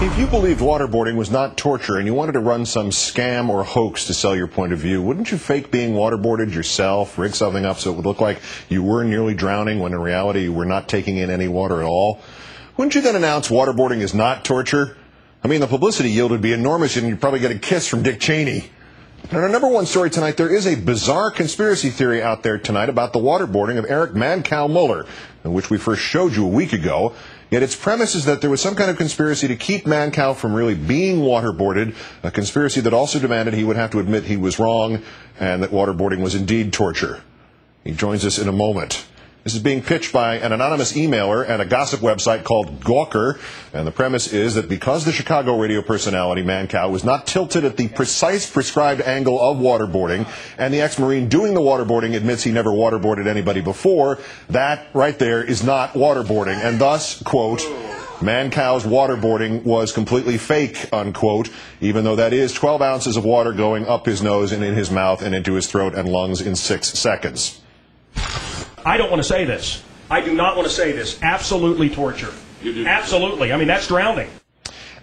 If you believed waterboarding was not torture and you wanted to run some scam or hoax to sell your point of view, wouldn't you fake being waterboarded yourself, rig something up so it would look like you were nearly drowning when in reality you were not taking in any water at all? Wouldn't you then announce waterboarding is not torture? I mean, the publicity yield would be enormous and you'd probably get a kiss from Dick Cheney. And our number one story tonight, there is a bizarre conspiracy theory out there tonight about the waterboarding of Eric Mancow Muller, which we first showed you a week ago. Yet its premise is that there was some kind of conspiracy to keep Mancow from really being waterboarded, a conspiracy that also demanded he would have to admit he was wrong and that waterboarding was indeed torture. He joins us in a moment. This is being pitched by an anonymous emailer at a gossip website called Gawker, and the premise is that because the Chicago radio personality Mancow was not tilted at the precise prescribed angle of waterboarding, and the ex-Marine doing the waterboarding admits he never waterboarded anybody before, that right there is not waterboarding, and thus, quote, Mancow's waterboarding was completely fake, unquote, even though that is 12 ounces of water going up his nose and in his mouth and into his throat and lungs in 6 seconds. I don't want to say this. I do not want to say this. Absolutely torture. You do. Absolutely. I mean, that's drowning.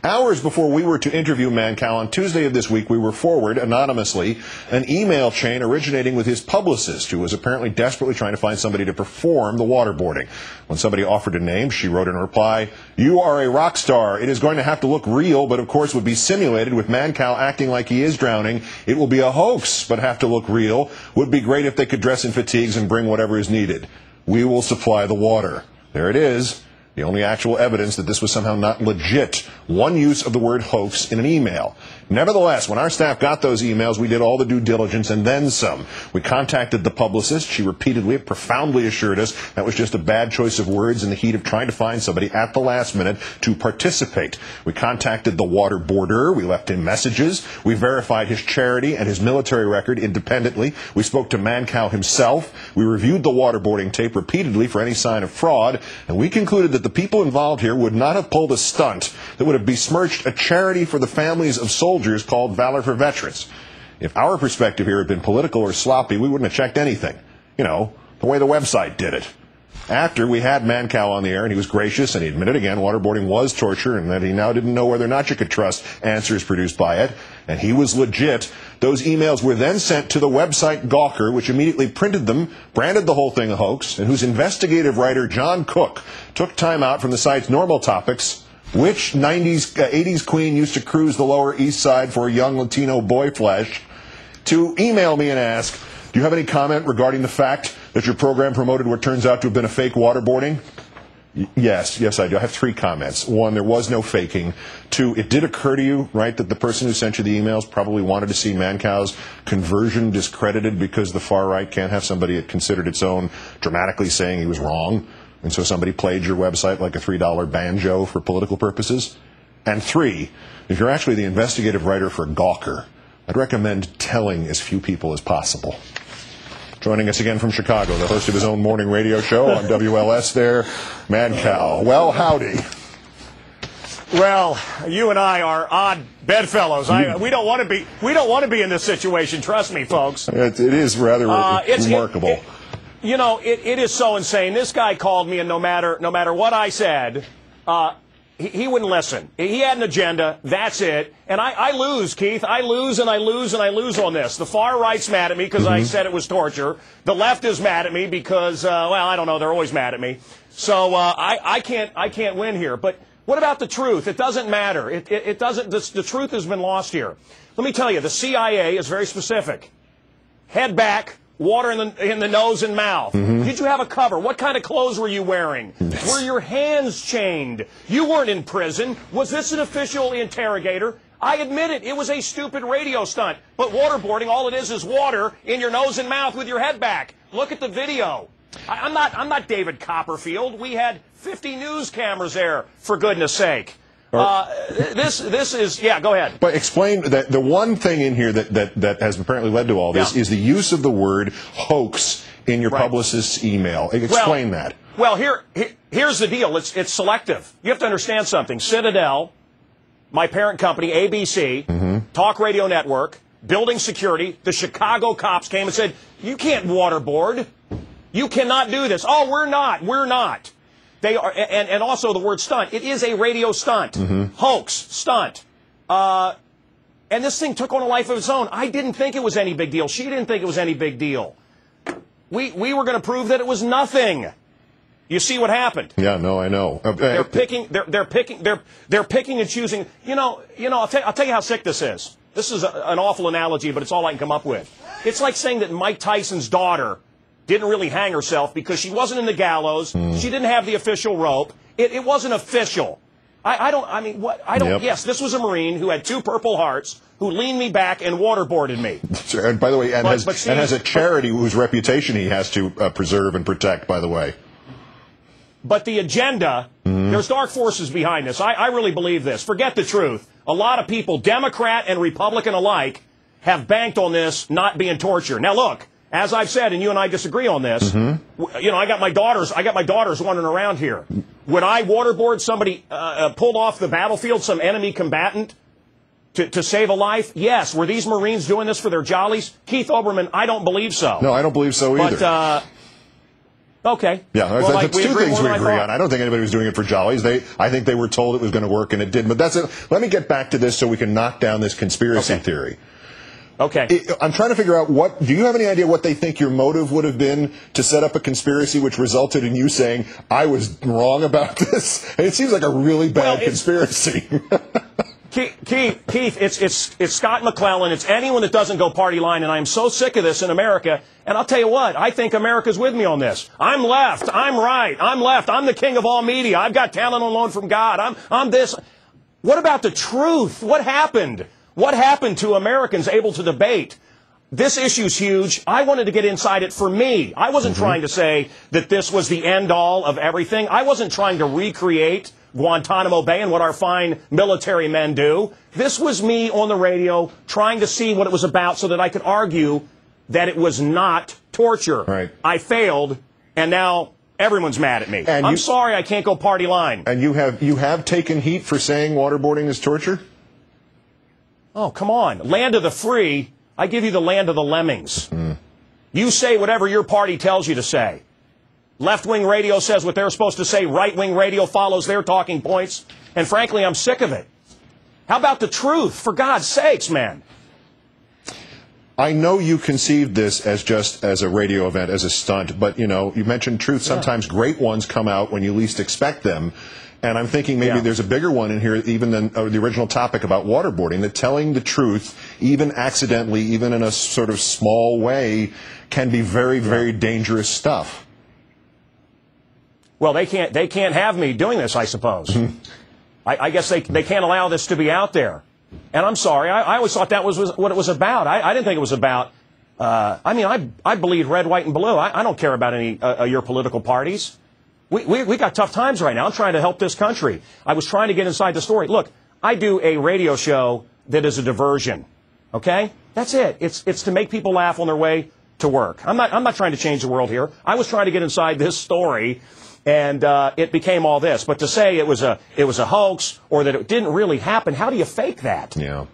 Hours before we were to interview Mancow on Tuesday of this week, we were forwarded, anonymously, an email chain originating with his publicist, who was apparently desperately trying to find somebody to perform the waterboarding. When somebody offered a name, she wrote in reply, "You are a rock star. It is going to have to look real, but of course would be simulated with Mancow acting like he is drowning. It will be a hoax, but have to look real. Would be great if they could dress in fatigues and bring whatever is needed. We will supply the water." There it is. The only actual evidence that this was somehow not legit. One use of the word hoax in an email. Nevertheless, when our staff got those emails, we did all the due diligence and then some. We contacted the publicist. She repeatedly, profoundly assured us that was just a bad choice of words in the heat of trying to find somebody at the last minute to participate. We contacted the waterboarder. We left him messages. We verified his charity and his military record independently. We spoke to Mancow himself. We reviewed the waterboarding tape repeatedly for any sign of fraud, and we concluded that the people involved here would not have pulled a stunt that would have besmirched a charity for the families of soldiers called Valor for Veterans. If our perspective here had been political or sloppy, we wouldn't have checked anything. You know, the way the website did it. After we had Mancow on the air, and he was gracious, and he admitted again waterboarding was torture, and that he now didn't know whether or not you could trust answers produced by it, and he was legit, those emails were then sent to the website Gawker, which immediately printed them, branded the whole thing a hoax, and whose investigative writer, John Cook, took time out from the site's normal topics. Which 80s queen used to cruise the Lower East Side for a young Latino boy flesh, to email me and ask, do you have any comment regarding the fact that your program promoted what turns out to have been a fake waterboarding? Yes, I do. I have 3 comments. 1, there was no faking. 2, it did occur to you, right, that the person who sent you the emails probably wanted to see Mancow's conversion discredited because the far right can't have somebody it considered its own dramatically saying he was wrong. And so somebody played your website like a $3 banjo for political purposes. And 3, if you're actually the investigative writer for Gawker, I'd recommend telling as few people as possible. Joining us again from Chicago, the host of his own morning radio show on WLS there, Mancow. Well, howdy. Well, you and I are odd bedfellows. We don't want to be in this situation. Trust me, folks. It is rather remarkable. You know, it is so insane. This guy called me, and no matter what I said, he wouldn't listen. He had an agenda. That's it. And I lose, Keith. I lose and I lose and I lose on this. The far right's mad at me because I said it was torture. The left is mad at me because, well, I don't know. They're always mad at me. So I can't win here. But what about the truth? It doesn't matter. It doesn't. The truth has been lost here. Let me tell you, the CIA is very specific. Head back. Water in the nose and mouth. Did you have a cover? What kind of clothes were you wearing? Were your hands chained? You weren't in prison. Was this an official interrogator? I admit it. It was a stupid radio stunt. But waterboarding, all it is water in your nose and mouth with your head back. Look at the video. I'm not David Copperfield. We had 50 news cameras there, for goodness sake. This is, yeah, go ahead. But explain that the one thing in here that has apparently led to all this is the use of the word hoax in your publicist's email. Explain that. Well, here's the deal. It's selective. You have to understand something. Citadel, my parent company, ABC, Talk Radio Network, Building Security, the Chicago cops came and said, you can't waterboard. You cannot do this. Oh, we're not. They are, and also the word stunt. It is a radio stunt. Hoax, stunt. And this thing took on a life of its own. I didn't think it was any big deal. She didn't think it was any big deal. We were going to prove that it was nothing. You see what happened? Yeah, no, I know. They're picking and choosing. I'll tell you how sick this is. This is an awful analogy, but it's all I can come up with. It's like saying that Mike Tyson's daughter didn't really hang herself because she wasn't in the gallows. She didn't have the official rope. It wasn't official. Yep. Yes, this was a Marine who had 2 Purple Hearts who leaned me back and waterboarded me. And by the way, has a charity whose reputation he has to preserve and protect, by the way. But the agenda, there's dark forces behind this. I really believe this. Forget the truth. A lot of people, Democrat and Republican alike, have banked on this not being torture. Now look, as I've said, and you and I disagree on this, I got my daughters wandering around here. When I waterboard somebody, pulled off the battlefield, some enemy combatant, to save a life, yes. Were these Marines doing this for their jollies? Keith Olbermann, I don't believe so. No, I don't believe so either. But, okay. Yeah, well, that's 2 things we agree on. I don't think anybody was doing it for jollies. I think they were told it was going to work, and it didn't. But that's it. Let me get back to this so we can knock down this conspiracy theory. Okay. I'm trying to figure out do you have any idea what they think your motive would have been to set up a conspiracy which resulted in you saying, I was wrong about this? And it seems like a really bad conspiracy. Keith, it's Scott McClellan. It's anyone that doesn't go party line, and I am so sick of this in America. And I'll tell you what, I think America's with me on this. I'm left. I'm right. I'm left. I'm the king of all media. I've got talent on loan from God. I'm this. What about the truth? What happened? What happened to Americans able to debate? This issue's huge. I wanted to get inside it for me. I wasn't trying to say that this was the end-all of everything. I wasn't trying to recreate Guantanamo Bay and what our fine military men do. This was me on the radio trying to see what it was about so that I could argue that it was not torture. Right. I failed, and now everyone's mad at me. And I'm sorry I can't go party line. And you have taken heat for saying waterboarding is torture? Oh, come on. Land of the free, I give you the land of the lemmings. You say whatever your party tells you to say. Left-wing radio says what they're supposed to say. Right-wing radio follows their talking points. And frankly, I'm sick of it. How about the truth? For God's sakes, man. I know you conceived this as a radio event, as a stunt, but, you mentioned truth. Sometimes great ones come out when you least expect them. And I'm thinking maybe there's a bigger one in here even than the original topic about waterboarding, that telling the truth, even accidentally, even in a sort of small way, can be very, very dangerous stuff. Well, they can't have me doing this, I suppose. I guess they can't allow this to be out there. And I'm sorry, I always thought that was what it was about. I didn't think it was about, I bleed red, white, and blue. I don't care about any of your political parties. We got tough times right now. I'm trying to help this country. I was trying to get inside the story. Look, I do a radio show that is a diversion. Okay? That's it. It's to make people laugh on their way to work. I'm not trying to change the world here. I was trying to get inside this story, and it became all this. But to say it was a hoax or that it didn't really happen, how do you fake that? Yeah.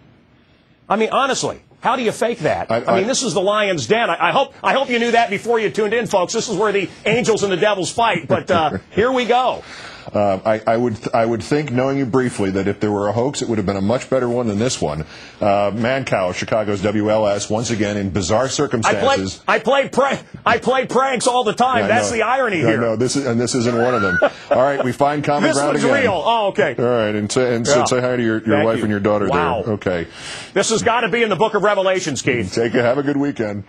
I mean, honestly. How do you fake that? I mean, this is the lion's den. I hope you knew that before you tuned in, folks. This is where the angels and the devils fight. But here we go. I would think, knowing you briefly, that if there were a hoax, it would have been a much better one than this one. Mancow, Chicago's WLS, once again in bizarre circumstances. I play pranks all the time. Yeah, that's the irony here. No, this isn't one of them. All right, we find common ground again. This one's real. Oh, okay. All right, and say hi to your wife and your daughter there. Okay. This has got to be in the Book of Revelations, Keith. Have a good weekend.